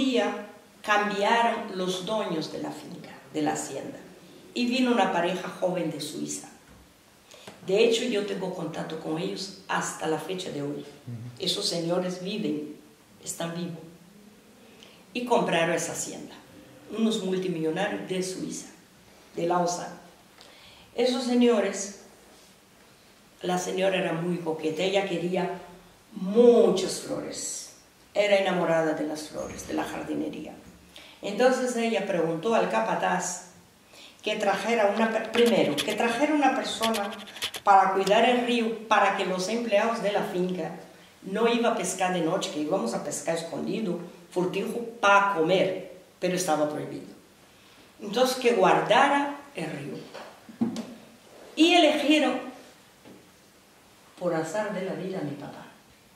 día cambiaron los dueños de la finca, de la hacienda, y vino una pareja joven de Suiza. De hecho, yo tengo contacto con ellos hasta la fecha de hoy. Esos señores viven, están vivos. Y compraron esa hacienda. Unos multimillonarios de Suiza, de Lausanne. Esos señores, la señora era muy coqueta, ella quería muchas flores. Era enamorada de las flores, de la jardinería. Entonces ella preguntó al capataz que trajera una persona para cuidar el río, para que los empleados de la finca no iban a pescar de noche, que íbamos a pescar escondido, furtivo, para comer, pero estaba prohibido. Entonces que guardara el río. Y eligieron, por azar de la vida, a mi papá,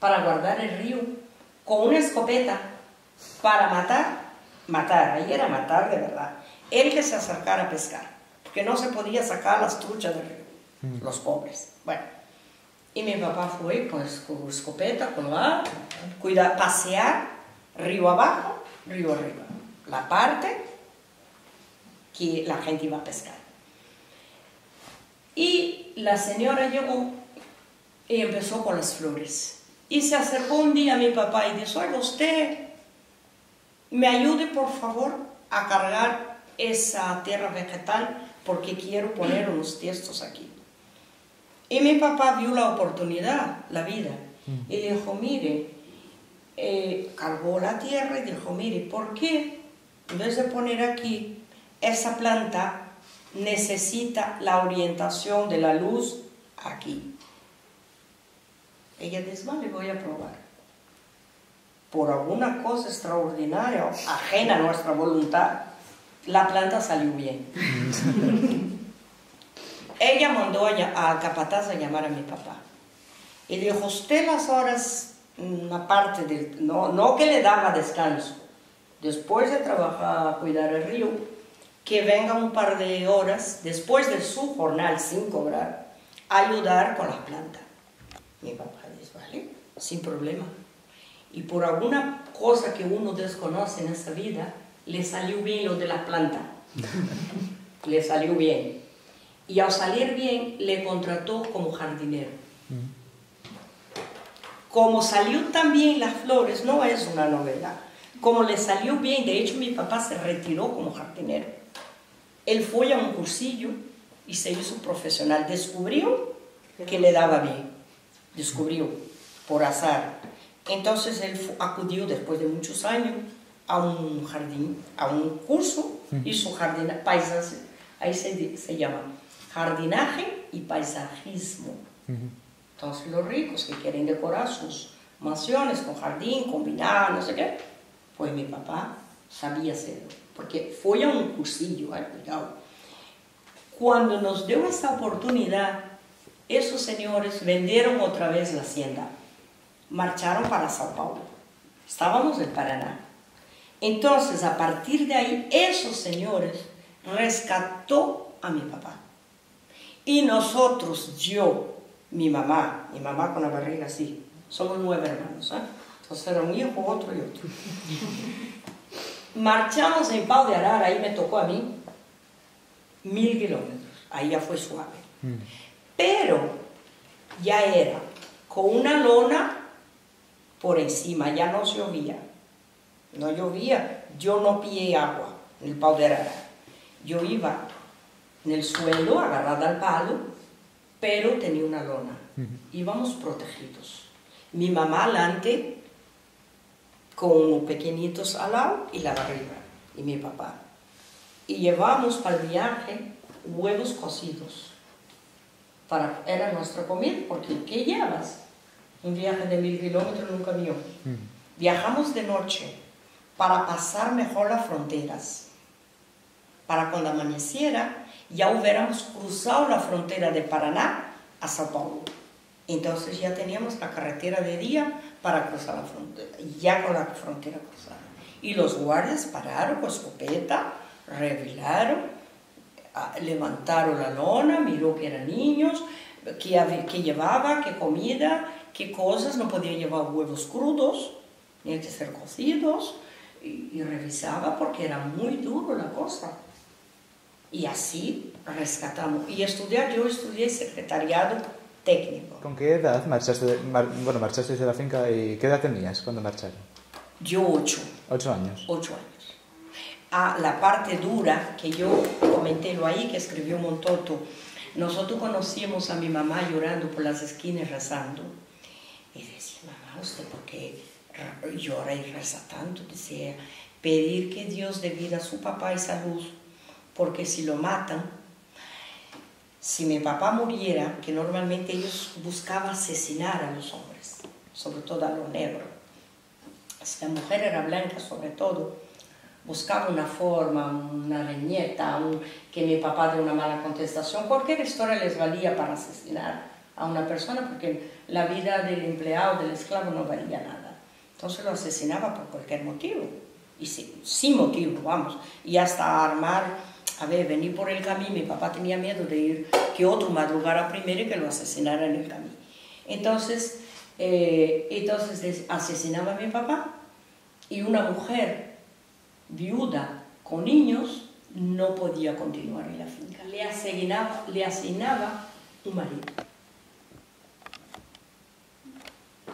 para guardar el río con una escopeta para matar, ahí era matar de verdad, el que se acercara a pescar, porque no se podía sacar las truchas del río, los pobres. Bueno, y mi papá fue pues, con escopeta, pasear río abajo, río arriba, la parte que la gente iba a pescar. Y la señora llegó y empezó con las flores. Y se acercó un día a mi papá y dijo: oiga, usted me ayude por favor a cargar esa tierra vegetal porque quiero poner unos tiestos aquí. Y mi papá vio la oportunidad, la vida, y dijo: mire, cargó la tierra y dijo: mire, ¿por qué en vez de poner aquí esa planta necesita la orientación de la luz aquí? Ella dice: vale, voy a probar. Por alguna cosa extraordinaria, ajena a nuestra voluntad, la planta salió bien. Ella mandó al capataz a llamar a mi papá. Y dijo: usted las horas, aparte del, no que le daba descanso, después de trabajar, cuidar el río, que venga un par de horas, después de su jornal sin cobrar, a ayudar con las plantas. Mi papá dice: vale, sin problema. Y por alguna cosa que uno desconoce en esta vida, le salió bien lo de la planta. Le salió bien. Y al salir bien, le contrató como jardinero. Como salió tan bien las flores, no es una novedad. Como le salió bien, de hecho mi papá se retiró como jardinero. Él fue a un cursillo y se hizo profesional. Descubrió que le daba bien. Descubrió, por azar. Entonces él acudió después de muchos años a un jardín, a un curso, hizo paisaje, ahí se llama jardinaje y paisajismo. Entonces los ricos que quieren decorar sus mansiones con jardín, combinar, no sé qué, pues mi papá sabía hacerlo, porque fue a un cursillo, cuidado. Cuando nos dio esta oportunidad, esos señores vendieron otra vez la hacienda, marcharon para Sao Paulo, estábamos en Paraná. Entonces, a partir de ahí, esos señores rescató a mi papá. Y nosotros, yo, mi mamá con la barriga así, somos 9 hermanos, ¿eh? Entonces era un hijo, otro y otro. Marchamos en Pau de Arara, ahí me tocó a mí 1000 kilómetros, ahí ya fue suave. Pero ya era con una lona por encima, ya no llovía. No llovía, yo no pillé agua en el Pau de Arara. Yo iba en el suelo, agarrada al palo, pero tenía una lona. Íbamos protegidos. Mi mamá alante, con pequeñitos al lado y la barriga, y mi papá. Y llevamos para el viaje huevos cocidos. Era nuestra comida, porque ¿qué llevas? Un viaje de 1000 kilómetros en un camión. Viajamos de noche para pasar mejor las fronteras, para cuando amaneciera ya hubiéramos cruzado la frontera de Paraná a Sao Paulo. Entonces ya teníamos la carretera de día para cruzar la frontera, ya con la frontera cruzada. Y los guardias pararon con escopeta, revisaron, levantaron la lona, miró que eran niños, qué llevaba, qué comida, qué cosas, no podía llevar huevos crudos, tenía que ser cocidos, y revisaba porque era muy duro la cosa. Y así rescatamos. Y yo estudié secretariado técnico. ¿Con qué edad marchaste, marchaste de la finca y qué edad tenías cuando marcharon? Yo 8. 8 años. 8 años. La parte dura que yo comenté lo ahí, que escribió Montoto, nosotros conocíamos a mi mamá llorando por las esquinas rezando. Y decía, mamá, ¿usted por qué llora y reza tanto? Decía, pedir que Dios dé vida a su papá y salud, porque si lo matan, si mi papá muriera, que normalmente ellos buscaban asesinar a los hombres, sobre todo a los negros. Si la mujer era blanca, sobre todo, buscaba una forma, una leñeta, que mi papá dé una mala contestación. Cualquier historia les valía para asesinar a una persona, porque la vida del empleado, del esclavo, no valía nada. Entonces lo asesinaba por cualquier motivo, y sin motivo, vamos, y hasta armar. A ver, venir por el camino, mi papá tenía miedo de ir, que otro madrugara primero y que lo asesinara en el camino. Entonces asesinaba a mi papá, y una mujer viuda con niños no podía continuar en la finca. Le asignaba un marido.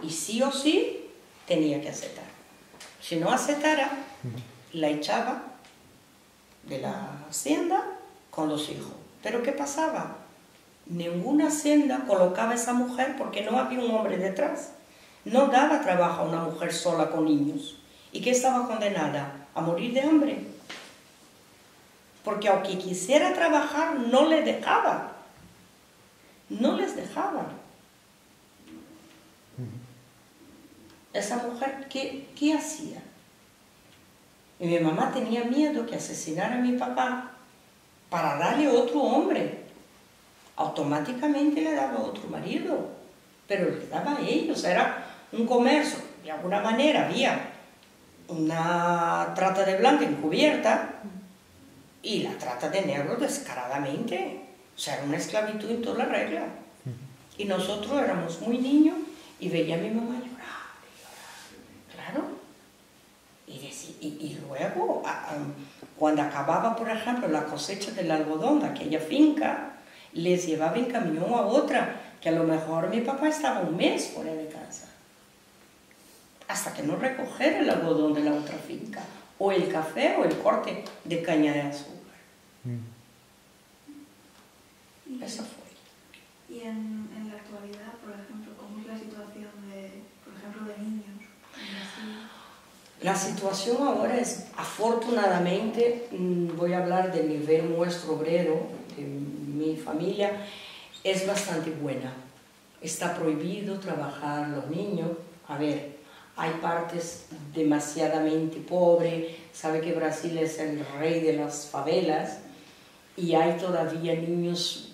Y sí o sí tenía que aceptar. Si no aceptara, la echaba de la hacienda con los hijos. Pero ¿qué pasaba? Ninguna hacienda colocaba a esa mujer porque no había un hombre detrás. No daba trabajo a una mujer sola con niños. ¿Y qué estaba condenada? A morir de hambre. Porque aunque quisiera trabajar, no le dejaba. No les dejaba. Esa mujer, ¿qué hacía? Y mi mamá tenía miedo que asesinara a mi papá para darle otro hombre. Automáticamente le daba otro marido, pero le daba a ellos. Era un comercio. De alguna manera había una trata de blanca encubierta y la trata de negro descaradamente. O sea, era una esclavitud en toda la regla. Y nosotros éramos muy niños y veía a mi mamá llorar, claro. Y luego, cuando acababa, por ejemplo, la cosecha del algodón de aquella finca, les llevaba en camión a otra, que a lo mejor mi papá estaba un mes fuera de casa, hasta que no recogiera el algodón de la otra finca, o el café, o el corte de caña de azúcar. Eso fue. Y en la actualidad, por ejemplo, ¿cómo es la situación por ejemplo, de niños en Brasil? La situación ahora es, afortunadamente, voy a hablar de nivel nuestro obrero, de mi familia, es bastante buena. Está prohibido trabajar los niños. A ver, hay partes demasiadamente pobres. Sabe que Brasil es el rey de las favelas y hay todavía niños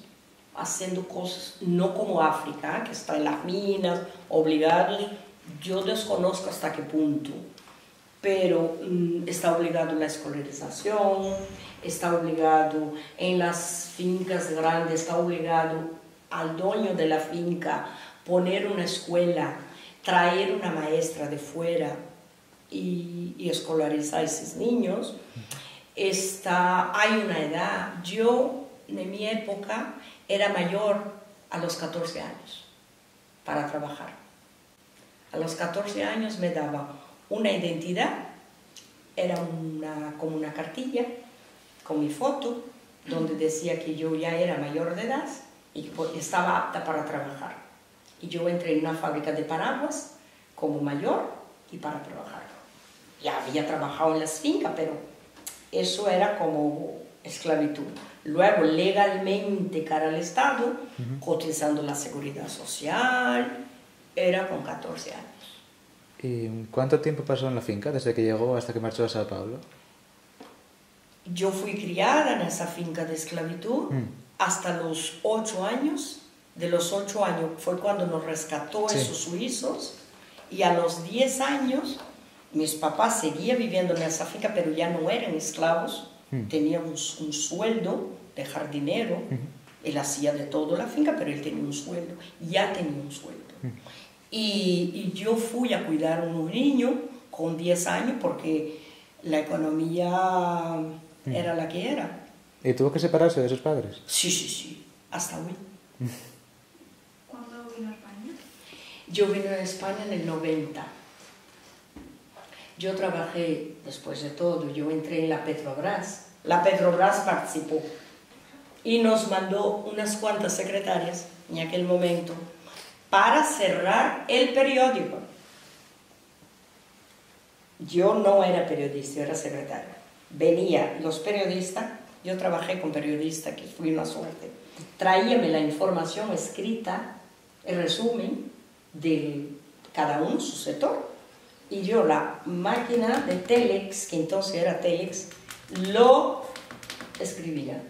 haciendo cosas, no como África, que está en las minas, obligados. Yo desconozco hasta qué punto. Pero está obligado la escolarización, está obligado en las fincas grandes, está obligado al dueño de la finca poner una escuela, traer una maestra de fuera y escolarizar a esos niños. Hay una edad, yo en mi época era mayor a los 14 años para trabajar. A los 14 años me daba una identidad, era como una cartilla con mi foto, donde decía que yo ya era mayor de edad y que estaba apta para trabajar. Y yo entré en una fábrica de paraguas como mayor y para trabajar. Ya había trabajado en las fincas, pero eso era como esclavitud. Luego, legalmente, cara al Estado, cotizando la seguridad social, era con 14 años. ¿Y cuánto tiempo pasó en la finca desde que llegó hasta que marchó a Sao Paulo? Yo fui criada en esa finca de esclavitud hasta los 8 años. De los 8 años fue cuando nos rescató esos suizos, y a los 10 años mis papás seguían viviendo en esa finca, pero ya no eran esclavos, tenían un sueldo de jardinero. Él hacía de todo la finca, pero él tenía un sueldo, ya tenía un sueldo. Y yo fui a cuidar a un niño con 10 años porque La economía era la que era. ¿Y tuvo que separarse de sus padres? Sí, sí, sí, hasta hoy. ¿Cuándo vino a España? Yo vine a España en el 90. Yo trabajé, después de todo, yo entré en la Petrobras. La Petrobras participó y nos mandó unas cuantas secretarias en aquel momento para cerrar el periódico. Yo no era periodista, yo era secretaria. Venían los periodistas, yo trabajé con periodistas, que fue una suerte. Traíame la información escrita, el resumen de cada uno su sector. Y yo la máquina de Telex, que entonces era Telex, lo escribía.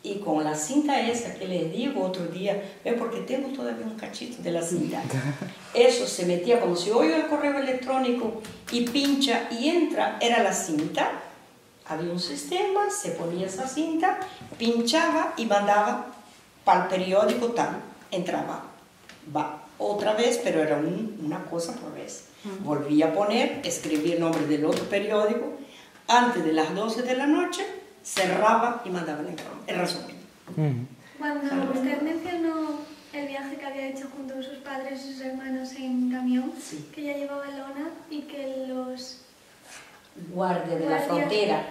Y con la cinta esa que les digo otro día, ven, porque tengo todavía un cachito de la cinta, eso se metía como si oigo el correo electrónico y pincha y entra, era la cinta, había un sistema, se ponía esa cinta, pinchaba y mandaba para el periódico tal, entraba, va otra vez, pero era una cosa por vez. Volvía a poner, escribía el nombre del otro periódico, antes de las 12 de la noche, cerraba y mandaba el resumen. Cuando usted mencionó el viaje que había hecho junto con sus padres y sus hermanos en camión, Sí. que ya llevaba lona y que los Guardia de la guardias, frontera.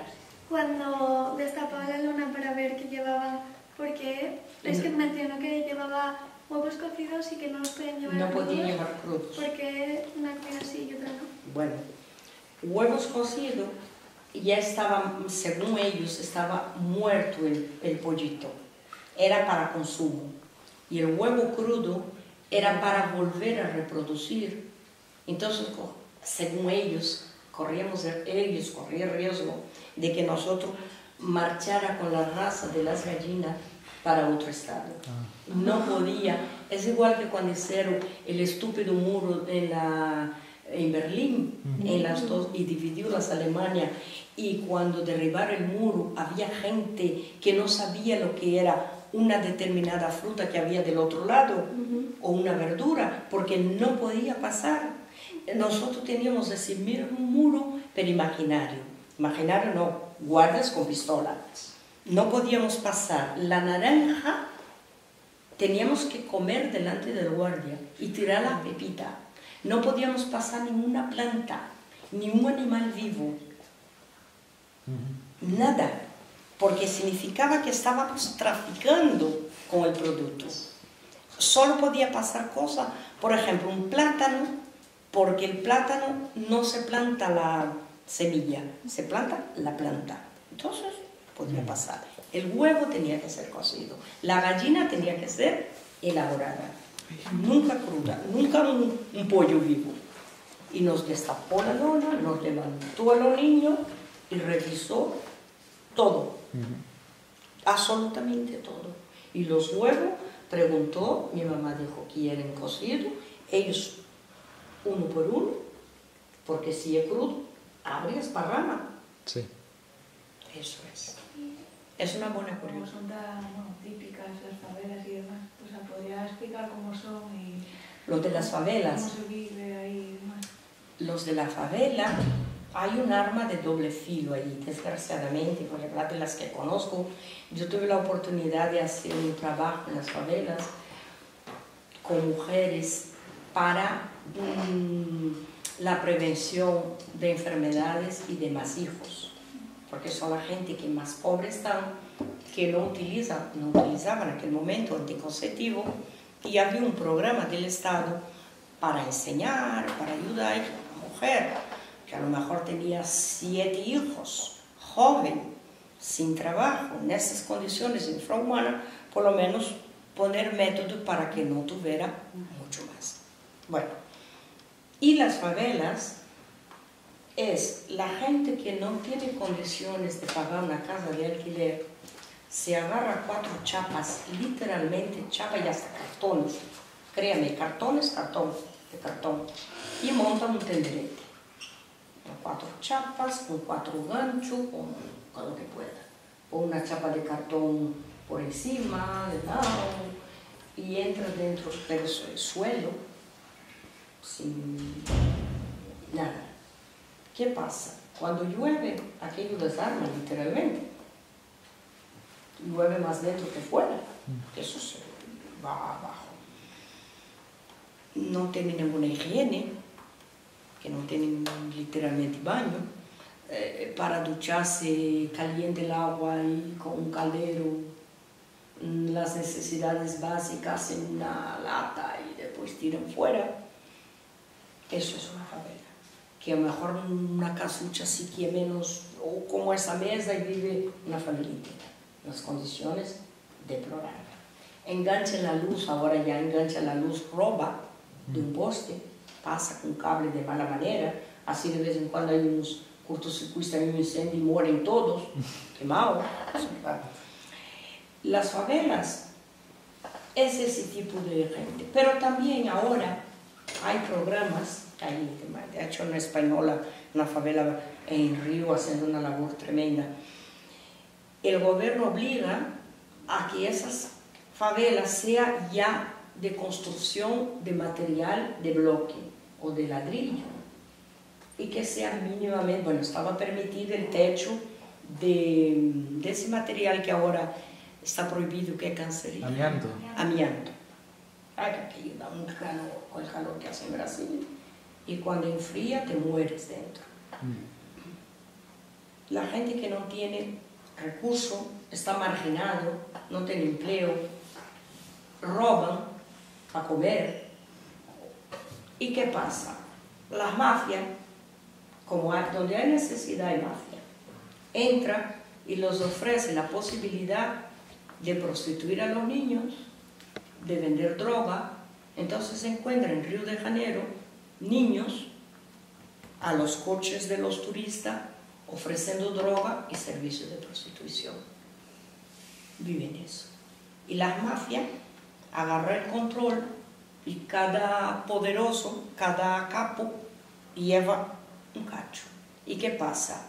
cuando destapaba la lona para ver qué llevaba, porque es que mencionó que llevaba huevos cocidos y que no los podían llevar No crudos, podía llevar crudos. porque una comida sí y otra no. Bueno, huevos cocidos, ya estaba, según ellos, estaba muerto el pollito. Era para consumo. Y el huevo crudo era para volver a reproducir. Entonces, según ellos, corrían riesgo de que nosotros marchara con la raza de las gallinas para otro estado. No podía. Es igual que cuando hicieron el estúpido muro en Berlín, en las dos, y dividió las Alemania, y cuando derribaron el muro había gente que no sabía lo que era una determinada fruta que había del otro lado, o una verdura, porque no podía pasar. Nosotros teníamos que decir, mira, un muro, pero imaginario no, guardias con pistolas. No podíamos pasar. La naranja teníamos que comer delante del guardia y tirar la pepita. No podíamos pasar ninguna planta, ni un animal vivo, nada, porque significaba que estábamos traficando con el producto. Solo podía pasar cosas, por ejemplo, un plátano, porque el plátano no se planta la semilla, se planta la planta. Entonces podía pasar. El huevo tenía que ser cocido, la gallina tenía que ser elaborada, nunca cruda, nunca un pollo vivo. Y nos destapó la lona, nos levantó a los niños y revisó todo, absolutamente todo. Y los huevos, preguntó, mi mamá dijo, ¿quieren cocido? Ellos, uno por uno, porque si es crudo, abre esparrama. Sí. Eso es. Es una buena Como curiosidad. son tan típicas las favelas y demás, o sea, ¿podría explicar cómo son y Los de las favelas, cómo se vive ahí y demás? los de la favela, hay un arma de doble filo ahí, desgraciadamente, por la de las que conozco. Yo tuve la oportunidad de hacer un trabajo en las favelas con mujeres para la prevención de enfermedades y de más hijos, porque son la gente que más pobre están, que no utilizaban en aquel momento anticonceptivo, y había un programa del Estado para enseñar, para ayudar a una mujer que a lo mejor tenía 7 hijos, joven, sin trabajo, en esas condiciones infrahumanas, por lo menos poner método para que no tuviera mucho más. Bueno, y las favelas es la gente que no tiene condiciones de pagar una casa de alquiler, se agarra 4 chapas, literalmente chapa y hasta cartones, créame, cartón, de cartón, y montan un tenderete, con 4 chapas, con 4 ganchos, con lo que pueda, o una chapa de cartón por encima, de lado, y entra dentro del suelo, sin nada. ¿Qué pasa? Cuando llueve, aquello desarma literalmente. Llueve más dentro que fuera. Eso se va abajo. No tienen ninguna higiene, que no tienen literalmente baño. Para ducharse caliente el agua y con un caldero, las necesidades básicas en una lata y después tiran fuera. Eso es una favela. Que a lo mejor una casucha sí que menos, o como esa mesa, y vive una familia entera. Las condiciones deplorables. Engancha la luz, ahora ya engancha la luz, roba de un poste, pasa con cable de mala manera, así de vez en cuando hay unos cortocircuitos, hay un incendio y mueren todos, quemados. Las favelas es ese tipo de gente, pero también ahora hay programas, de hecho una española, una favela en Río haciendo una labor tremenda. El gobierno obliga a que esas favelas sean ya de construcción de material de bloque o de ladrillo y que sea mínimamente, bueno, estaba permitido el techo de ese material que ahora está prohibido, que es cancerígeno. Amianto. Amianto. Ay, que aquello da un calor, con el calor que hace en Brasil, y cuando enfría te mueres dentro. La gente que no tiene recurso, está marginado, no tiene empleo, roban a comer. ¿Y qué pasa? Las mafias, como donde hay necesidad de mafia, entra y les ofrece la posibilidad de prostituir a los niños, de vender droga. Entonces se encuentran en Río de Janeiro niños a los coches de los turistas ofreciendo droga y servicios de prostitución. Viven eso. Y las mafias agarran el control y cada poderoso, cada capo lleva un cacho. ¿Y qué pasa?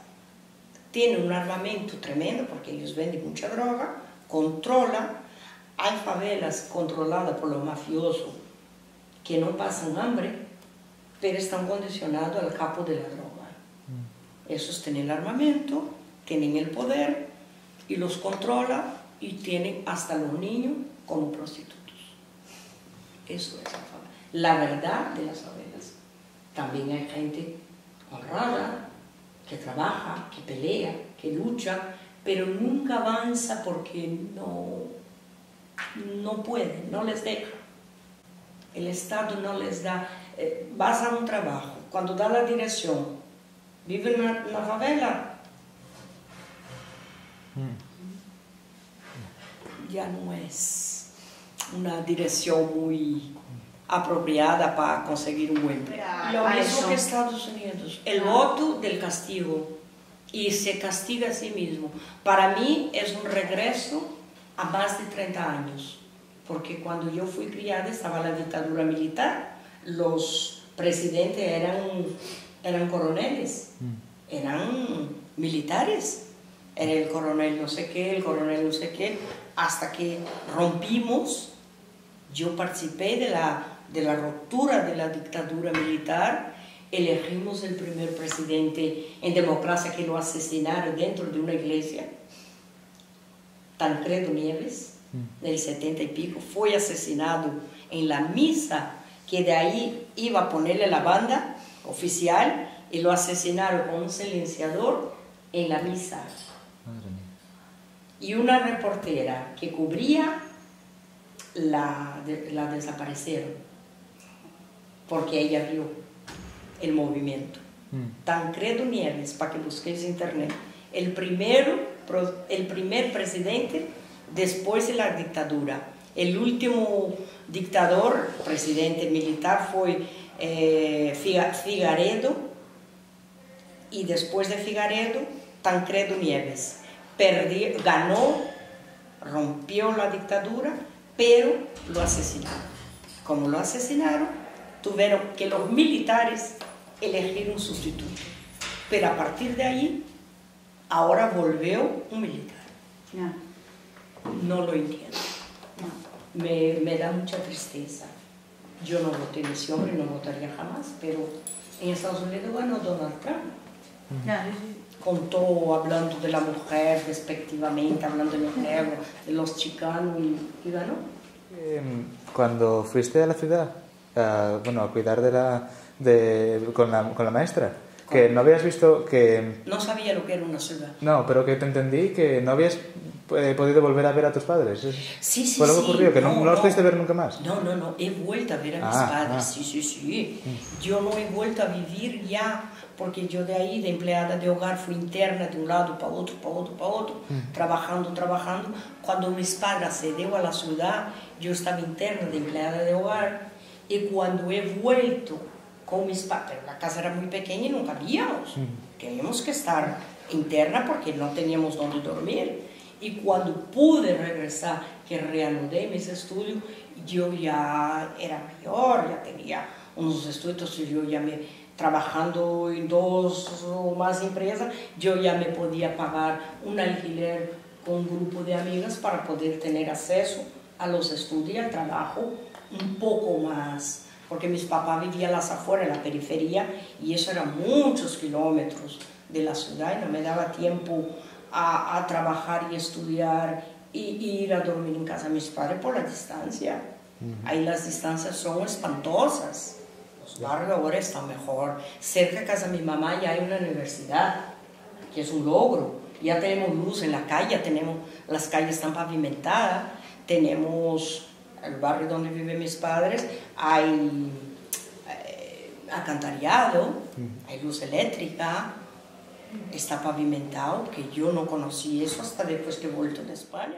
Tienen un armamento tremendo porque ellos venden mucha droga, controlan. Hay favelas controladas por los mafiosos que no pasan hambre, pero están condicionados al capo de la droga. Esos tienen el armamento, tienen el poder y los controla y tienen hasta los niños como prostitutos. Eso es la favela. La verdad de las favelas. También hay gente honrada, que trabaja, que pelea, que lucha, pero nunca avanza porque no puede, no les deja. El Estado no les da. Vas a un trabajo, cuando da la dirección, vive en una favela, ya no es una dirección muy apropiada para conseguir un buen empleo. Lo mismo que Estados Unidos, el voto del castigo, y se castiga a sí mismo. Para mí es un regreso a más de 30 años, porque cuando yo fui criada estaba la dictadura militar, los presidentes eran coroneles, eran militares, era el coronel no sé qué, el coronel no sé qué, hasta que rompimos. Yo participé de la ruptura de la dictadura militar, elegimos el primer presidente en democracia que lo asesinaron dentro de una iglesia, Tancredo Nieves, del 70 y pico, fue asesinado en la misa que de ahí iba a ponerle la banda oficial y lo asesinaron con un silenciador en la misa. Madre mía. Y una reportera que cubría la desaparecieron porque ella vio el movimiento. Tancredo Nieves, para que busquéis en internet, el primer presidente después de la dictadura. El último dictador, presidente militar, fue Figueiredo, y después de Figueiredo, Tancredo Nieves. Ganó, rompió la dictadura, pero lo asesinaron. Como lo asesinaron, tuvieron que los militares elegir un sustituto. Pero a partir de ahí, ahora volvió un militar. No lo entiendo. Me da mucha tristeza. Yo no voté en ese hombre, no votaría jamás, pero en Estados Unidos ganó Donald Trump. Ya, sí, sí. Contó hablando de la mujer despectivamente, hablando de los negros, de los chicanos y ganó. Cuando fuiste a la ciudad, bueno, a cuidar con la maestra, que no habías visto que... No sabía lo que era una ciudad. No, pero que te entendí que no habías podido volver a ver a tus padres. Sí, sí, ¿Fue lo que sí. ocurrió? ¿Que no los pudiste ver nunca más? No, he vuelto a ver a mis padres, sí, sí, sí. Yo no he vuelto a vivir ya, porque yo de ahí, de empleada de hogar, fui interna de un lado para otro, trabajando. Cuando mis padres se dio a la ciudad, yo estaba interna de empleada de hogar, y cuando he vuelto con mis padres, la casa era muy pequeña y no cabíamos, teníamos que estar interna porque no teníamos donde dormir. Y cuando pude regresar, que reanudé mis estudios, yo ya era mayor, ya tenía unos estudios, yo ya trabajando en 2 o más empresas, yo ya me podía pagar un alquiler con un grupo de amigas para poder tener acceso a los estudios y al trabajo un poco más, porque mis papás vivían a las afueras, en la periferia, y eso eran muchos kilómetros de la ciudad y no me daba tiempo a trabajar y estudiar y ir a dormir en casa de mis padres por la distancia. Ahí las distancias son espantosas. Los barrios ahora están mejor. Cerca de casa de mi mamá ya hay una universidad, que es un logro. Ya tenemos luz en la calle, las calles están pavimentadas, tenemos el barrio donde viven mis padres, hay alcantarillado, hay luz eléctrica, está pavimentado, que yo no conocí eso hasta después que he vuelto de España.